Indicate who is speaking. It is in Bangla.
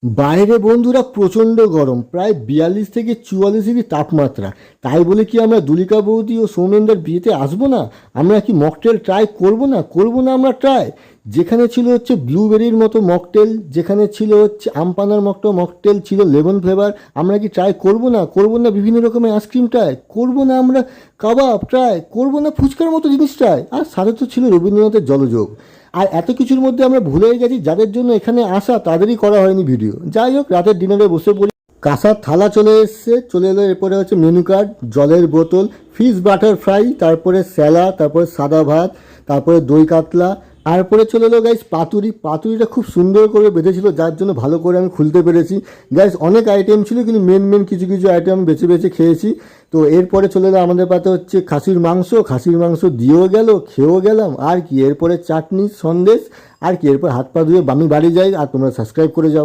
Speaker 1: বাইরে বন্ধুরা প্রচণ্ড গরম, প্রায় 42 থেকে 44 ডিগ্রি তাপমাত্রা। তাই বলে কি আমরা দুলিকা বৌদি ও সৌমেনদার বিয়েতে আসবো না? আমরা কি মকটেল ট্রাই করবো না আমরা ট্রাই? যেখানে ছিল হচ্ছে ব্লুবেরির মতো মকটেল, যেখানে ছিল হচ্ছে আমপানার মকটেল ছিল লেমন ফ্লেভার, আমরা কি ট্রাই করবো না বিভিন্ন রকমের আইসক্রিম ট্রাই করবো না আমরা? কাবাব ট্রাই করবো না? ফুচকার মতো জিনিস ট্রাই। আর সাথে তো ছিল রবীন্দ্রনাথের জলযোগ। আর এত কিছুর মধ্যে আমরা ভুলেই গেছি যাদের জন্য এখানে আসা তাদেরই করা হয়নি ভিডিও। যাই হোক, রাতের ডিনারে বসে পড়ি। কাঁসার থালা চলে এলো। এরপরে হচ্ছে মেনু কার্ড, জলের বোতল, ফিশ বাটার ফ্রাই, তারপরে স্যালাড, তারপরে সাদা ভাত, তারপরে দই কাতলা। তারপরে চলে এলো গাইস পাতুরিটা খুব সুন্দর করে বেঁধেছিল, যার জন্য ভালো করে আমি খুলতে পেরেছি। গাইস অনেক আইটেম ছিল, কিন্তু মেন কিছু কিছু আইটেম আমি বেছে বেছে খেয়েছি। তো এরপরে চলে এলো আমাদের পাতে হচ্ছে খাসির মাংস দিয়েও গেল, খেয়েও গেলাম। আর কি এরপরে চাটনি, সন্দেশ। আর কি এরপর হাত পা ধুয়ে আমি বাড়ি যাই, আর তোমরা সাবস্ক্রাইব করে যাও।